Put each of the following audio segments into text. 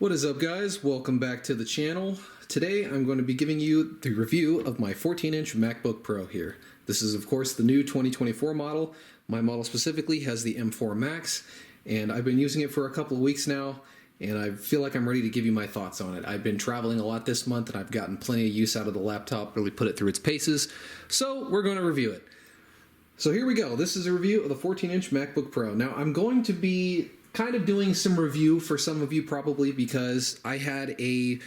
What is up, guys? Welcome back to the channel. Today I'm going to be giving you the review of my 14-inch MacBook Pro here. This is of course the new 2024 model. My model specifically has the M4 Max, and I've been using it for a couple of weeks now, and I feel like I'm ready to give you my thoughts on it. I've been traveling a lot this month and I've gotten plenty of use out of the laptop, really put it through its paces, so we're going to review it. So here we go. This is a review of the 14-inch MacBook Pro. Now I'm going to be kind of doing some review for some of you probably because I had a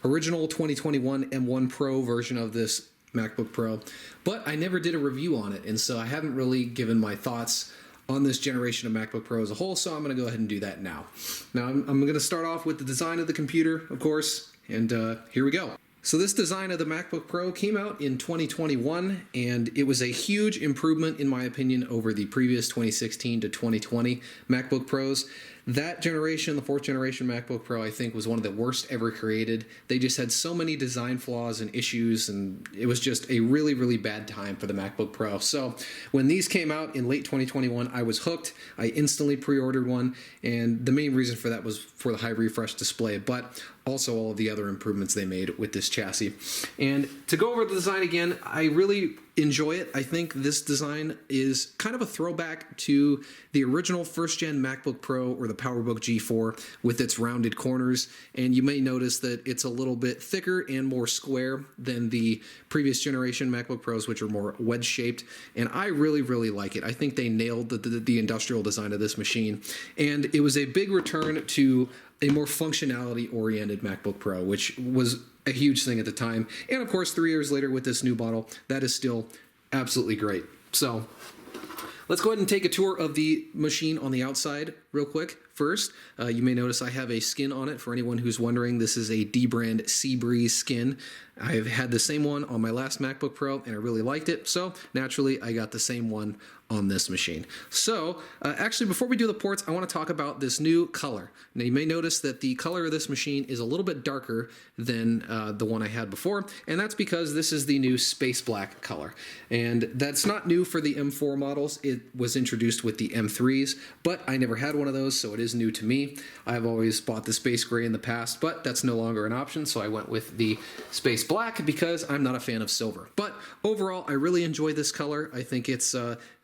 original 2021 M1 Pro version of this MacBook Pro, but I never did a review on it, and so I haven't really given my thoughts on this generation of MacBook Pro as a whole, so I'm going to go ahead and do that now. Now I'm going to start off with the design of the computer, of course, and here we go. So this design of the MacBook Pro came out in 2021, and it was a huge improvement, in my opinion, over the previous 2016 to 2020 MacBook Pros. That generation, the fourth generation MacBook Pro, I think was one of the worst ever created. They just had so many design flaws and issues, and it was just a really, really bad time for the MacBook Pro. So when these came out in late 2021, I was hooked. I instantly pre-ordered one, and the main reason for that was for the high refresh display, but also all of the other improvements they made with this chassis. And to go over the design again, I really enjoy it. I think this design is kind of a throwback to the original first-gen MacBook Pro or the PowerBook G4 with its rounded corners, and you may notice that it's a little bit thicker and more square than the previous generation MacBook Pros, which are more wedge-shaped, and I really, really like it. I think they nailed the industrial design of this machine, and it was a big return to a more functionality-oriented MacBook Pro, which was a huge thing at the time. And of course, 3 years later with this new model, that is still absolutely great. So let's go ahead and take a tour of the machine on the outside real quick. First, you may notice I have a skin on it. For anyone who's wondering, this is a D-brand Seabreeze skin. I've had the same one on my last MacBook Pro, and I really liked it. So naturally, I got the same one on this machine. So actually, before we do the ports, I want to talk about this new color. Now, you may notice that the color of this machine is a little bit darker than the one I had before, and that's because this is the new space black color. And that's not new for the M4 models. It was introduced with the M3s, but I never had one of those, so it is new to me. I've always bought the space gray in the past, but that's no longer an option, so I went with the space black because I'm not a fan of silver. But overall, I really enjoy this color. I think it's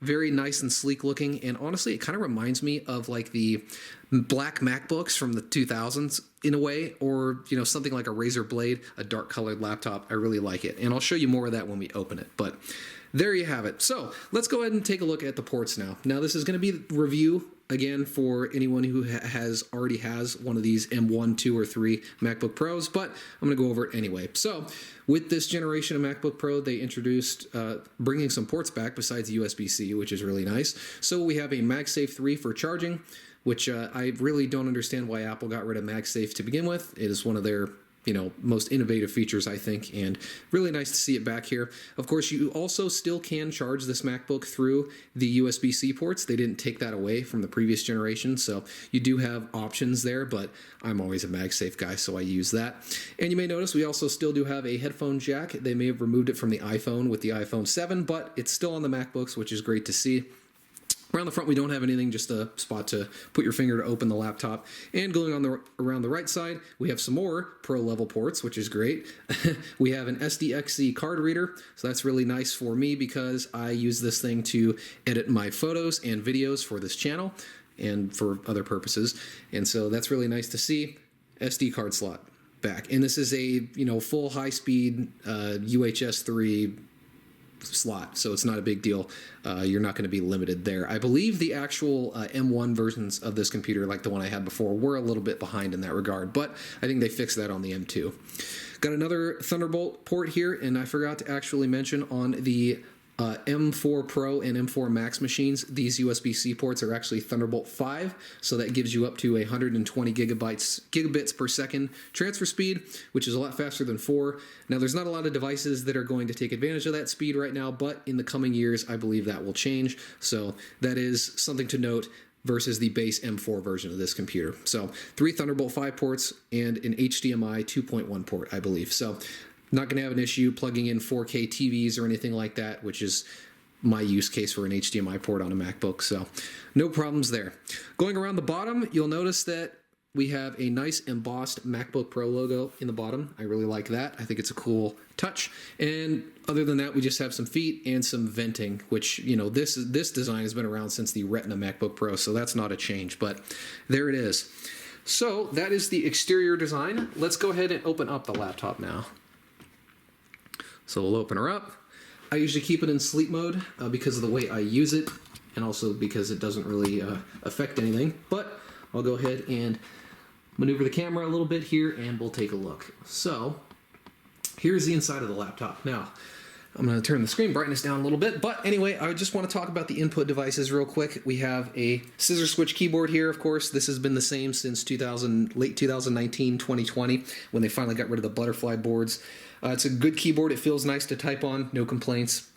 very nice and sleek looking, and honestly, it kind of reminds me of like the black MacBooks from the 2000s in a way, or you know, something like a Razer Blade, a dark colored laptop. I really like it, and I'll show you more of that when we open it, but there you have it. So let's go ahead and take a look at the ports now. Now this is going to be a review again for anyone who already has one of these M1, 2, or 3 MacBook Pros, but I'm going to go over it anyway. So with this generation of MacBook Pro, they introduced bringing some ports back besides USB-C, which is really nice. So we have a MagSafe 3 for charging, which I really don't understand why Apple got rid of MagSafe to begin with. It is one of their most innovative features, I think, and really nice to see it back here. Of course, you also still can charge this MacBook through the USB-C ports. They didn't take that away from the previous generation, so you do have options there, but I'm always a MagSafe guy, so I use that. And you may notice we also still do have a headphone jack. They may have removed it from the iPhone with the iPhone 7, but it's still on the MacBooks, which is great to see. Around the front, we don't have anything, just a spot to put your finger to open the laptop. And going on around the right side, we have some more Pro-level ports, which is great. We have an SDXC card reader, so that's really nice for me because I use this thing to edit my photos and videos for this channel and for other purposes. And so that's really nice to see. SD card slot back. And this is a full high-speed UHS 3 slot, so it's not a big deal. You're not going to be limited there. I believe the actual M1 versions of this computer, like the one I had before, were a little bit behind in that regard, but I think they fixed that on the M2. Got another Thunderbolt port here, and I forgot to actually mention on the M4 Pro and M4 Max machines, these USB-C ports are actually Thunderbolt 5, so that gives you up to 120 gigabits per second transfer speed, which is a lot faster than 4. Now, there's not a lot of devices that are going to take advantage of that speed right now, but in the coming years, I believe that will change, so that is something to note versus the base M4 version of this computer. So 3 Thunderbolt 5 ports and an HDMI 2.1 port, I believe. So not going to have an issue plugging in 4K TVs or anything like that, which is my use case for an HDMI port on a MacBook. So no problems there. Going around the bottom, you'll notice that we have a nice embossed MacBook Pro logo in the bottom. I really like that. I think it's a cool touch. And other than that, we just have some feet and some venting, which, you know, this design has been around since the Retina MacBook Pro, so that's not a change, but there it is. So that is the exterior design. Let's go ahead and open up the laptop now. So we'll open her up. I usually keep it in sleep mode because of the way I use it, and also because it doesn't really affect anything. But I'll go ahead and maneuver the camera a little bit here, and we'll take a look. So here's the inside of the laptop. Now, I'm going to turn the screen brightness down a little bit, but anyway, I just want to talk about the input devices real quick. We have a scissor switch keyboard here, of course. This has been the same since late 2019, 2020, when they finally got rid of the butterfly boards. It's a good keyboard. It feels nice to type on, no complaints.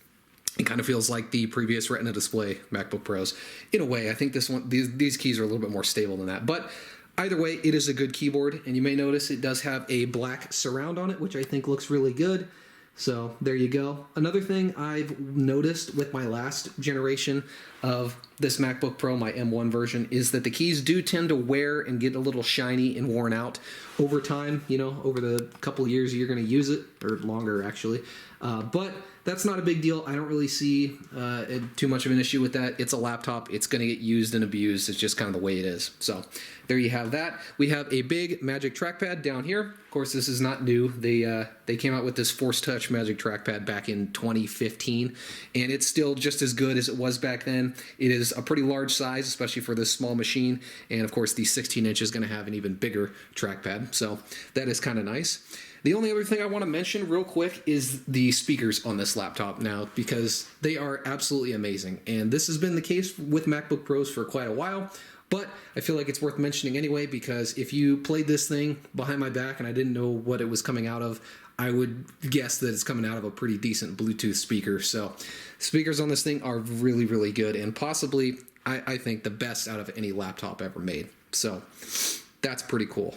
It kind of feels like the previous Retina display MacBook Pros. In a way, I think these keys are a little bit more stable than that, but either way, it is a good keyboard, and you may notice it does have a black surround on it, which I think looks really good. So there you go. Another thing I've noticed with my last generation of this MacBook Pro, my M1 version, is that the keys do tend to wear and get a little shiny and worn out over time, you know, over the couple years you're going to use it, or longer actually. But that's not a big deal. I don't really see too much of an issue with that. It's a laptop. It's going to get used and abused. It's just kind of the way it is. So there you have that. We have a big Magic Trackpad down here. Of course, this is not new. They came out with this Force Touch Magic Trackpad back in 2015, and it's still just as good as it was back then. It is a pretty large size, especially for this small machine, and of course the 16-inch is going to have an even bigger trackpad, so that is kind of nice. The only other thing I want to mention real quick is the speakers on this laptop now, because they are absolutely amazing, and this has been the case with MacBook Pros for quite a while. But I feel like it's worth mentioning anyway, because if you played this thing behind my back and I didn't know what it was coming out of, I would guess that it's coming out of a pretty decent Bluetooth speaker. So speakers on this thing are really, really good, and possibly, I think, the best out of any laptop ever made. So that's pretty cool.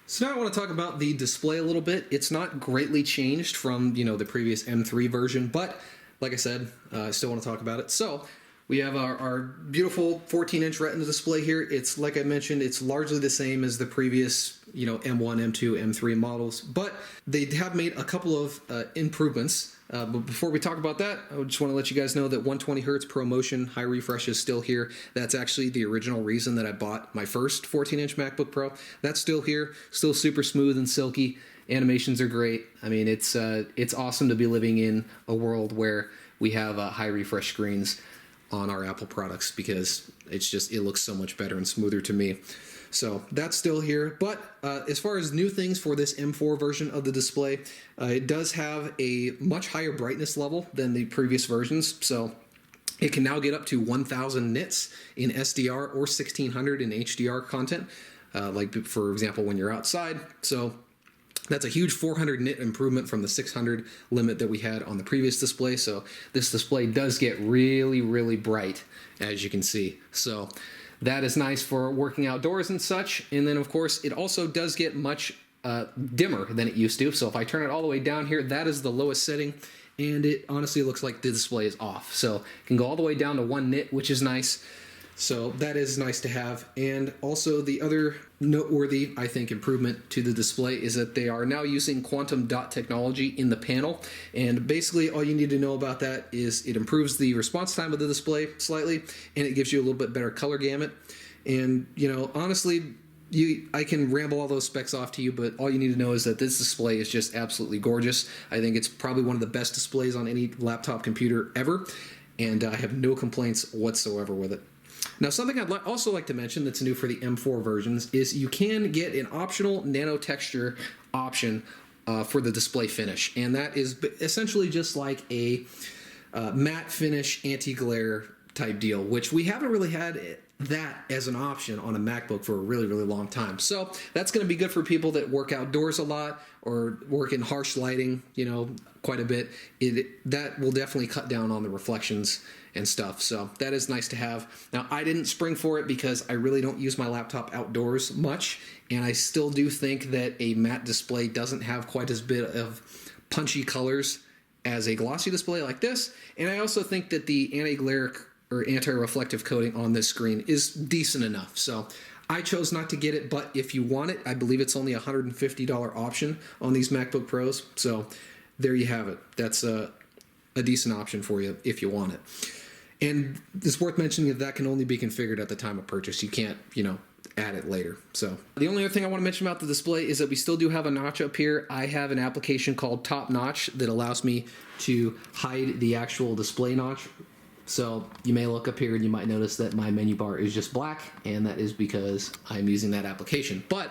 So now I want to talk about the display a little bit. It's not greatly changed from, you know, the previous M3 version, but like I said, I still want to talk about it. So we have our beautiful 14-inch Retina display here. It's, like I mentioned, it's largely the same as the previous, you know, M1, M2, M3 models, but they have made a couple of improvements. But before we talk about that, I just want to let you guys know that 120 Hz ProMotion high refresh is still here. That's actually the original reason that I bought my first 14-inch MacBook Pro. That's still here, still super smooth and silky. Animations are great. I mean, it's awesome to be living in a world where we have high refresh screens on our Apple products, because it looks so much better and smoother to me. So that's still here. But as far as new things for this M4 version of the display, it does have a much higher brightness level than the previous versions. So it can now get up to 1000 nits in SDR or 1600 in HDR content, like for example when you're outside. So that's a huge 400 nit improvement from the 600 limit that we had on the previous display. So this display does get really, really bright, as you can see. So that is nice for working outdoors and such. And then, of course, it also does get much dimmer than it used to. So if I turn it all the way down here, that is the lowest setting. And it honestly looks like the display is off. So it can go all the way down to 1 nit, which is nice. So that is nice to have. And also the other noteworthy, I think, improvement to the display is that they are now using quantum dot technology in the panel. And basically all you need to know about that is it improves the response time of the display slightly, and it gives you a little bit better color gamut. And, you know, honestly, I can ramble all those specs off to you, but all you need to know is that this display is just absolutely gorgeous. I think it's probably one of the best displays on any laptop computer ever, and I have no complaints whatsoever with it. Now, something I'd also like to mention that's new for the M4 versions is you can get an optional nano texture option for the display finish, and that is essentially just like a matte finish anti-glare type deal, which we haven't really had that as an option on a MacBook for a really, really long time. So that's going to be good for people that work outdoors a lot or work in harsh lighting, you know, quite a bit. That will definitely cut down on the reflections and stuff. So that is nice to have. Now, I didn't spring for it because I really don't use my laptop outdoors much, and I still do think that a matte display doesn't have quite as bit of punchy colors as a glossy display like this. And I also think that the anti-glare or anti-reflective coating on this screen is decent enough. So I chose not to get it, but if you want it, I believe it's only a $150 option on these MacBook Pros. So there you have it. That's a decent option for you if you want it. And it's worth mentioning that can only be configured at the time of purchase. You can't, add it later. So the only other thing I want to mention about the display is that we still do have a notch up here. I have an application called Top Notch that allows me to hide the actual display notch. So you may look up here and you might notice that my menu bar is just black, and that is because I'm using that application. But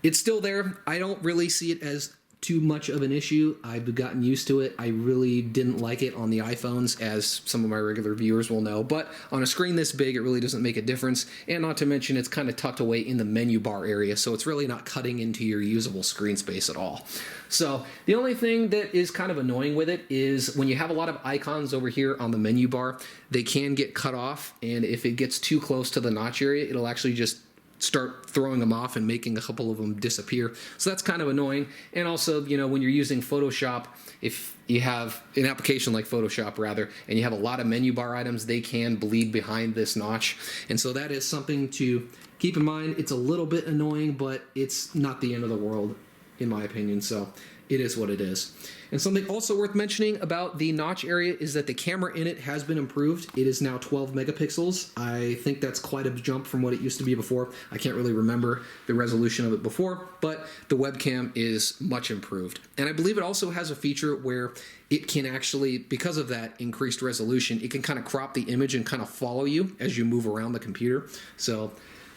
it's still there. I don't really see it as too much of an issue. I've gotten used to it. I really didn't like it on the iPhones, as some of my regular viewers will know, but on a screen this big, it really doesn't make a difference. And not to mention, it's kind of tucked away in the menu bar area, so it's really not cutting into your usable screen space at all. So the only thing that is kind of annoying with it is when you have a lot of icons over here on the menu bar, they can get cut off, and if it gets too close to the notch area, it'll actually just start throwing them off and making a couple of them disappear. So that's kind of annoying. And also, when you're using Photoshop, if you have an application like Photoshop rather, and you have a lot of menu bar items, they can bleed behind this notch. And so that is something to keep in mind. It's a little bit annoying, but it's not the end of the world, in my opinion. So it is what it is. And something also worth mentioning about the notch area is that the camera in it has been improved. It is now 12 megapixels. I think that's quite a jump from what it used to be before. I can't really remember the resolution of it before, but the webcam is much improved. And I believe it also has a feature where it can actually, because of that increased resolution, it can kind of crop the image and kind of follow you as you move around the computer. So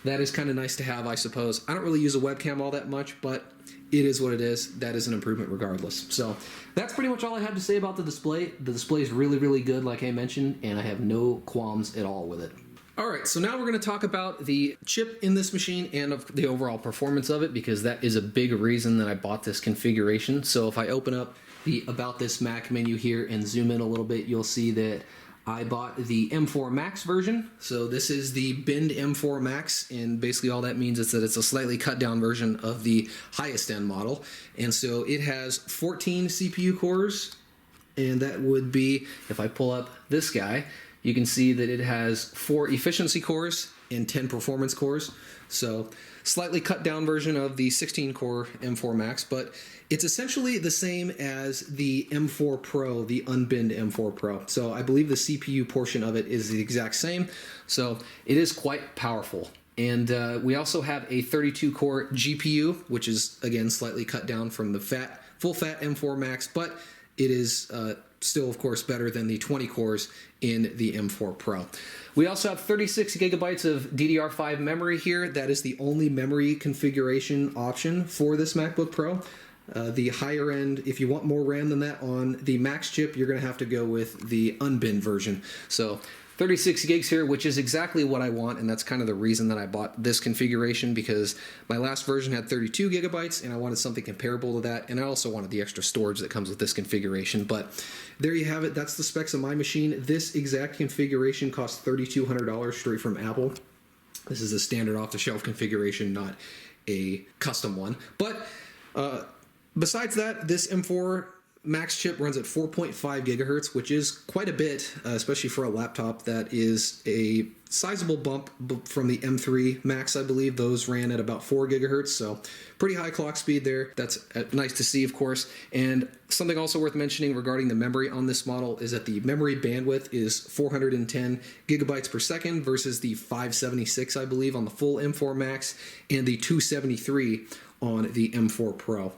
that is kind of nice to have, I suppose. I don't really use a webcam all that much, but it is what it is. That is an improvement regardless. So that's pretty much all I have to say about the display. The display is really, really good, like I mentioned, and I have no qualms at all with it. All right, so now we're going to talk about the chip in this machine and of the overall performance of it, because that is a big reason that I bought this configuration. So if I open up the About This Mac menu here and zoom in a little bit, you'll see that I bought the M4 Max version. So this is the binned M4 Max, and basically all that means is that it's a slightly cut down version of the highest end model. And so it has 14 CPU cores, and that would be, if I pull up this guy, you can see that it has 4 efficiency cores and 10 performance cores. So slightly cut down version of the 16 core M4 Max, but it's essentially the same as the M4 Pro, the unbinned M4 Pro. So I believe the CPU portion of it is the exact same. So it is quite powerful. And we also have a 32 core GPU, which is again slightly cut down from the full fat M4 Max, but it is still, of course, better than the 20 cores in the M4 Pro. We also have 36 gigabytes of DDR5 memory here. That is the only memory configuration option for this MacBook Pro. The higher end, if you want more RAM than that on the Max chip, you're going to have to go with the unbinned version. So 36 gigs here, which is exactly what I want, and that's kind of the reason that I bought this configuration, because my last version had 32 gigabytes, and I wanted something comparable to that, and I also wanted the extra storage that comes with this configuration. But there you have it. That's the specs of my machine. This exact configuration costs $3,200 straight from Apple. This is a standard off-the-shelf configuration, not a custom one. But besides that, this M4 Max chip runs at 4.5 gigahertz, which is quite a bit, especially for a laptop. That is a sizable bump from the M3 Max, I believe. Those ran at about 4 gigahertz, so pretty high clock speed there. That's nice to see, of course. And something also worth mentioning regarding the memory on this model is that the memory bandwidth is 410 gigabytes per second versus the 576, I believe, on the full M4 Max, and the 273 on the M4 Pro.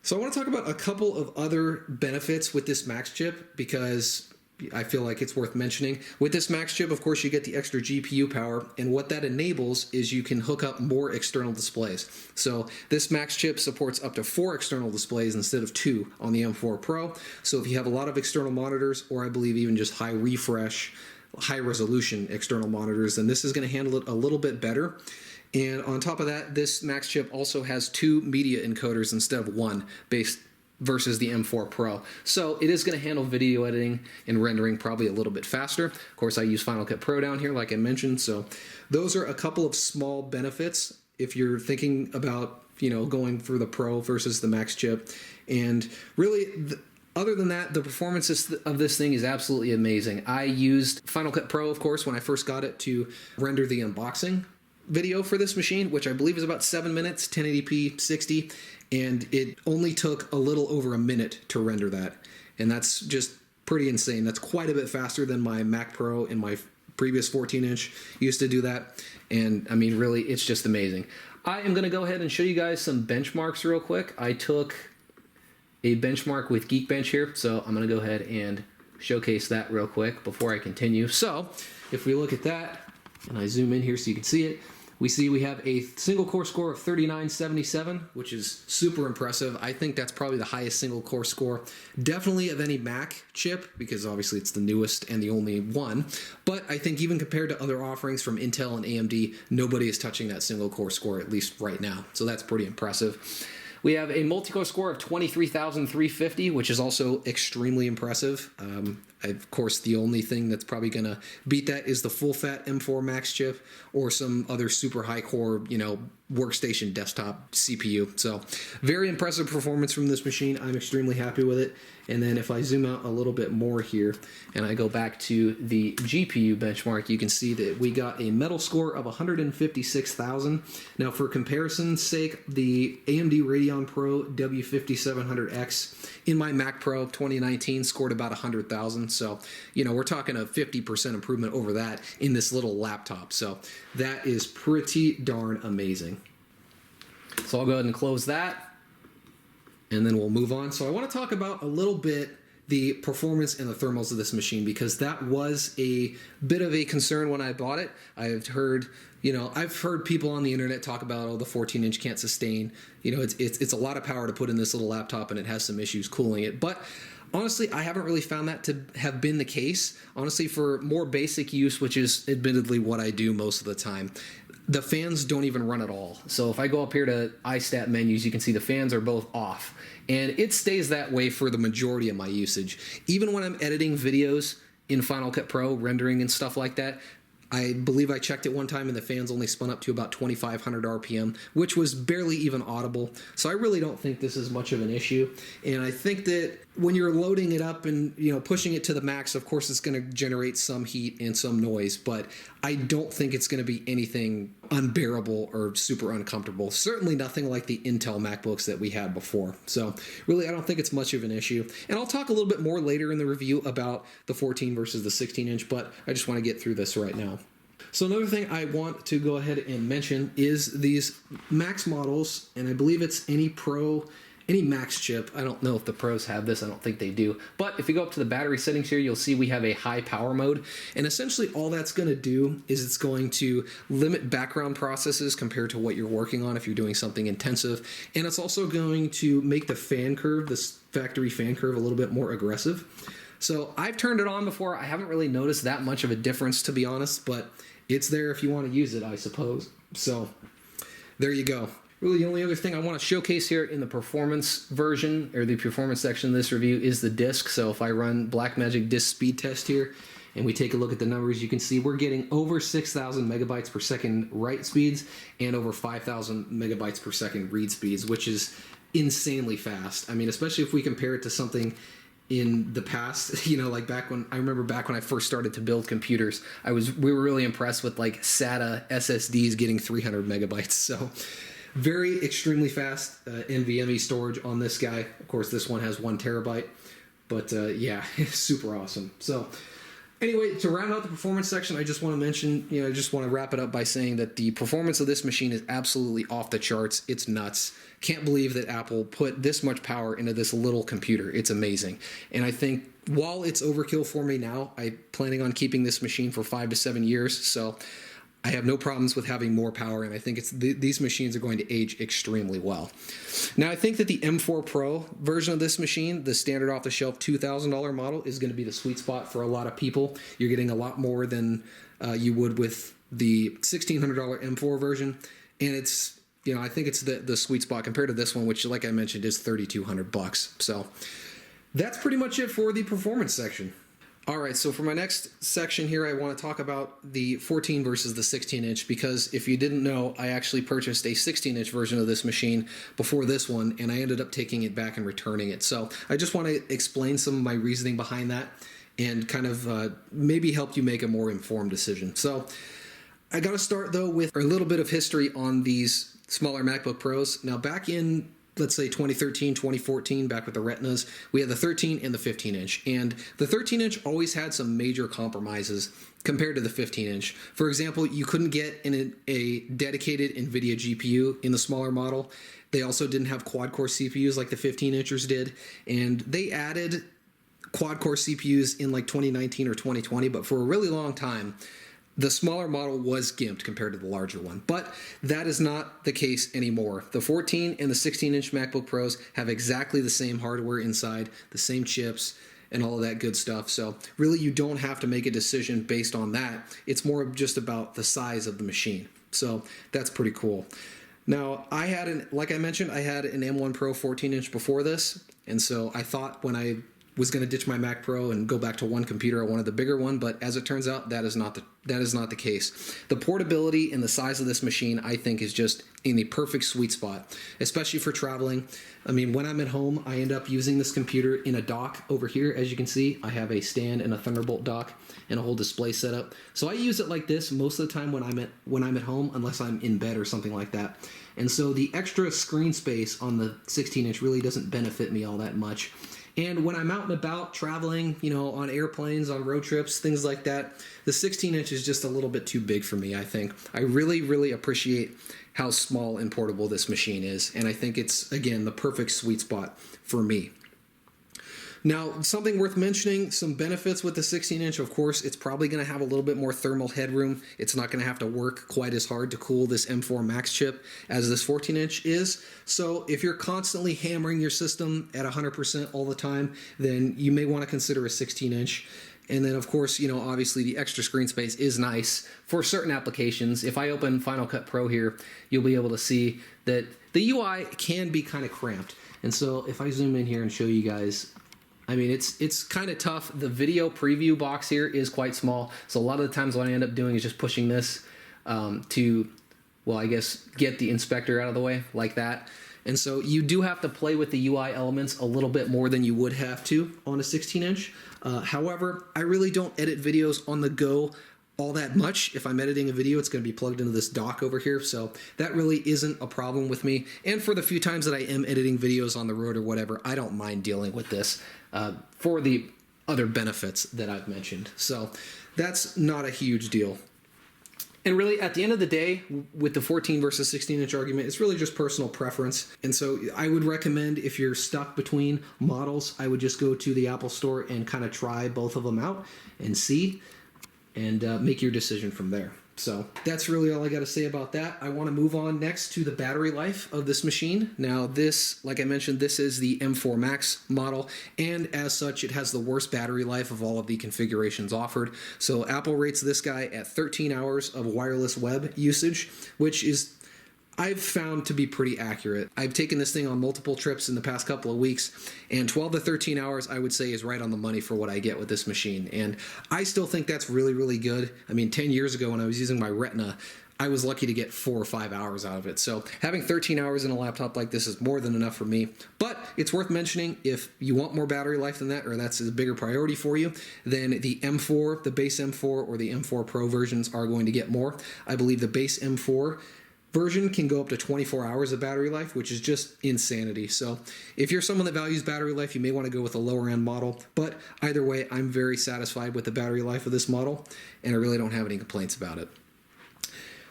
So I want to talk about a couple of other benefits with this Max chip, because I feel like it's worth mentioning. With this Max chip, of course, you get the extra GPU power, and what that enables is you can hook up more external displays. So this Max chip supports up to 4 external displays instead of 2 on the M4 Pro. So if you have a lot of external monitors, or I believe even just high refresh, high resolution external monitors, then this is going to handle it a little bit better. And on top of that, this Max chip also has 2 media encoders instead of 1, based versus the M4 Pro. So it is going to handle video editing and rendering probably a little bit faster. Of course, I use Final Cut Pro down here, like I mentioned. So those are a couple of small benefits if you're thinking about, going for the Pro versus the Max chip. And really, other than that, the performance of this thing is absolutely amazing. I used Final Cut Pro, of course, when I first got it to render the unboxing video for this machine, which I believe is about 7 minutes, 1080p 60, and it only took a little over a minute to render that. And that's just pretty insane. That's quite a bit faster than my Mac Pro and my previous 14-inch used to do that. And I mean, really, it's just amazing. I am going to go ahead and show you guys some benchmarks real quick. I took a benchmark with Geekbench here, so I'm going to go ahead and showcase that real quick before I continue. So if we look at that, and I zoom in here so you can see it, we have a single core score of 3977, which is super impressive. I think that's probably the highest single core score, definitely of any Mac chip, because obviously it's the newest and the only one. But I think even compared to other offerings from Intel and AMD, nobody is touching that single core score, at least right now. So that's pretty impressive. We have a multi-core score of 23,350, which is also extremely impressive. Of course, the only thing that's probably going to beat that is the full-fat M4 Max chip or some other super high-core, workstation desktop CPU. So very impressive performance from this machine. I'm extremely happy with it. And then if I zoom out a little bit more here and I go back to the GPU benchmark, you can see that we got a metal score of 156,000. Now for comparison's sake, the AMD Radeon Pro W5700X in my Mac Pro 2019 scored about 100,000. So, we're talking a 50% improvement over that in this little laptop. So that is pretty darn amazing. So I'll go ahead and close that, and then we'll move on. So I want to talk about a little bit the performance and the thermals of this machine, because that was a bit of a concern when I bought it. I've heard people on the internet talk about, oh, the 14-inch can't sustain. It's a lot of power to put in this little laptop, and it has some issues cooling it. But honestly, I haven't really found that to have been the case. Honestly, for more basic use, which is admittedly what I do most of the time, the fans don't even run at all. So if I go up here to iStat menus, you can see the fans are both off. And it stays that way for the majority of my usage. Even when I'm editing videos in Final Cut Pro, rendering and stuff like that, I believe I checked it one time and the fans only spun up to about 2,500 RPM, which was barely even audible. So I really don't think this is much of an issue. And I think that when you're loading it up and pushing it to the max, of course it's going to generate some heat and some noise, but I don't think it's going to be anything unbearable or super uncomfortable. Certainly nothing like the Intel MacBooks that we had before. So really, I don't think it's much of an issue. And I'll talk a little bit more later in the review about the 14 versus the 16-inch, but I just want to get through this right now. So another thing I want to go ahead and mention is these Max models, and I believe it's any Pro, any Max chip. I don't know if the Pros have this. I don't think they do. But if you go up to the battery settings here, you'll see we have a high power mode. And essentially all that's going to do is it's going to limit background processes compared to what you're working on if you're doing something intensive. And it's also going to make the fan curve, this factory fan curve, a little bit more aggressive. So I've turned it on before. I haven't really noticed that much of a difference, to be honest, but it's there if you want to use it, I suppose. So there you go. Really, the only other thing I want to showcase here in the performance version, or the performance section of this review, is the disk. So if I run Blackmagic disk speed test here, and we take a look at the numbers, you can see we're getting over 6,000 megabytes per second write speeds and over 5,000 megabytes per second read speeds, which is insanely fast. I mean, especially if we compare it to something in the past, like back when I first started to build computers, we were really impressed with like SATA SSDs getting 300 megabytes. So very extremely fast NVMe storage on this guy. Of course, this one has 1 terabyte, but yeah, super awesome. So anyway, to round out the performance section, I just want to mention, I just want to wrap it up by saying that the performance of this machine is absolutely off the charts. It's nuts. Can't believe that Apple put this much power into this little computer. It's amazing. And I think while it's overkill for me now, I'm planning on keeping this machine for 5 to 7 years. So I have no problems with having more power, and I think these machines are going to age extremely well. Now, I think that the M4 Pro version of this machine, the standard off-the-shelf $2,000 model, is going to be the sweet spot for a lot of people. You're getting a lot more than you would with the $1,600 M4 version, and it's, I think it's the sweet spot compared to this one, which, like I mentioned, is $3,200. So that's pretty much it for the performance section. All right, so for my next section here, I want to talk about the 14 versus the 16-inch, because if you didn't know, I actually purchased a 16-inch version of this machine before this one, and I ended up taking it back and returning it. So I just want to explain some of my reasoning behind that and kind of maybe help you make a more informed decision. So I got to start though with a little bit of history on these smaller MacBook Pros. Now back in, let's say 2013, 2014, back with the Retinas, we had the 13 and the 15 inch. And the 13 inch always had some major compromises compared to the 15 inch. For example, you couldn't get in a dedicated NVIDIA GPU in the smaller model. They also didn't have quad-core CPUs like the 15 inchers did. And they added quad-core CPUs in like 2019 or 2020, but for a really long time, the smaller model was gimped compared to the larger one, but that is not the case anymore. The 14 and the 16-inch MacBook Pros have exactly the same hardware inside, the same chips, and all of that good stuff. So really, you don't have to make a decision based on that. It's more just about the size of the machine. So that's pretty cool. Now, like I mentioned, I had an M1 Pro 14-inch before this, and so I thought when I was going to ditch my Mac Pro and go back to one computer, I wanted the bigger one, but as it turns out, that is not the case. The portability and the size of this machine, I think, is just in the perfect sweet spot, especially for traveling. I mean, when I'm at home, I end up using this computer in a dock over here. As you can see, I have a stand and a Thunderbolt dock and a whole display setup. So I use it like this most of the time when I'm at home, unless I'm in bed or something like that. And so the extra screen space on the 16-inch really doesn't benefit me all that much. And when I'm out and about traveling, on airplanes, on road trips, things like that, the 16-inch is just a little bit too big for me, I think. I really, really appreciate how small and portable this machine is. And I think it's, again, the perfect sweet spot for me. Now, something worth mentioning, some benefits with the 16-inch, of course, it's probably going to have a little bit more thermal headroom. It's not going to have to work quite as hard to cool this M4 Max chip as this 14-inch is. So if you're constantly hammering your system at 100% all the time, then you may want to consider a 16-inch. And then, of course, obviously the extra screen space is nice for certain applications. If I open Final Cut Pro here, you'll be able to see that the UI can be kind of cramped. And so if I zoom in here and show you guys, I mean, it's kind of tough. The video preview box here is quite small. So a lot of the times what I end up doing is just pushing this to, well, I guess, get the inspector out of the way like that. And so you do have to play with the UI elements a little bit more than you would have to on a 16-inch. However, I really don't edit videos on the go all that much. If I'm editing a video, it's going to be plugged into this dock over here, so that really isn't a problem with me. And for the few times that I am editing videos on the road or whatever, I don't mind dealing with this for the other benefits that I've mentioned. So that's not a huge deal. And really, at the end of the day, with the 14 versus 16-inch argument, it's really just personal preference. And so I would recommend, if you're stuck between models, I would just go to the Apple Store and kind of try both of them out and see, and make your decision from there. So that's really all I got to say about that. I want to move on next to the battery life of this machine. Now this, like I mentioned, this is the M4 Max model, and as such, it has the worst battery life of all of the configurations offered. So Apple rates this guy at 13 hours of wireless web usage, which is, I've found to be pretty accurate. I've taken this thing on multiple trips in the past couple of weeks, and 12 to 13 hours, I would say, is right on the money for what I get with this machine. And I still think that's really, really good. I mean, 10 years ago when I was using my Retina, I was lucky to get 4 or 5 hours out of it. So having 13 hours in a laptop like this is more than enough for me. But it's worth mentioning, if you want more battery life than that, or that's a bigger priority for you, then the M4, the base M4, or the M4 Pro versions are going to get more. I believe the base M4 version can go up to 24 hours of battery life, which is just insanity. So if you're someone that values battery life, you may want to go with a lower end model. But either way, I'm very satisfied with the battery life of this model, and I really don't have any complaints about it.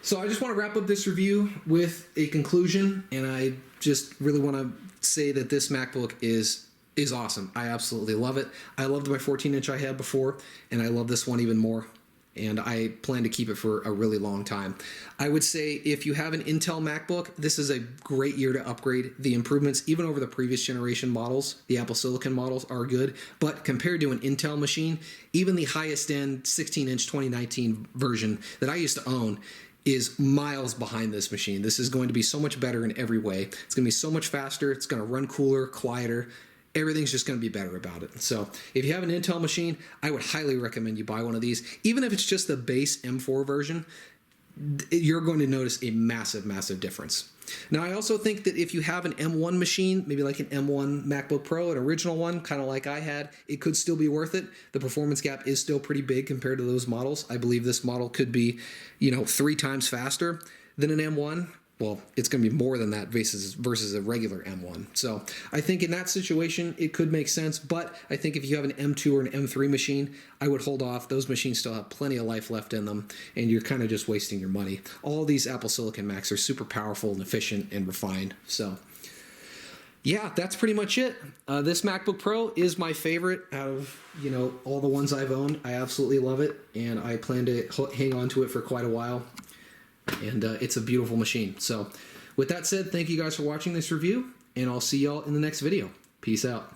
So I just want to wrap up this review with a conclusion, and I just really want to say that this MacBook is awesome. I absolutely love it. I loved my 14-inch I had before, and I love this one even more. And I plan to keep it for a really long time. I would say if you have an Intel MacBook, this is a great year to upgrade. The improvements, even over the previous generation models, the Apple Silicon models, are good. But compared to an Intel machine, even the highest end 16-inch 2019 version that I used to own is miles behind this machine. This is going to be so much better in every way. It's going to be so much faster. It's going to run cooler, quieter. Everything's just going to be better about it. So if you have an Intel machine, I would highly recommend you buy one of these. Even if it's just the base M4 version, you're going to notice a massive, massive difference. Now, I also think that if you have an M1 machine, maybe like an M1 MacBook Pro, an original one, kind of like I had, it could still be worth it. The performance gap is still pretty big compared to those models. I believe this model could be, 3 times faster than an M1. Well, it's going to be more than that versus a regular M1. So I think in that situation, it could make sense. But I think if you have an M2 or an M3 machine, I would hold off. Those machines still have plenty of life left in them, and you're kind of just wasting your money. All these Apple Silicon Macs are super powerful and efficient and refined. So yeah, that's pretty much it. This MacBook Pro is my favorite out of, all the ones I've owned. I absolutely love it, and I plan to hang on to it for quite a while. And it's a beautiful machine. So with that said, thank you guys for watching this review, and I'll see y'all in the next video. Peace out.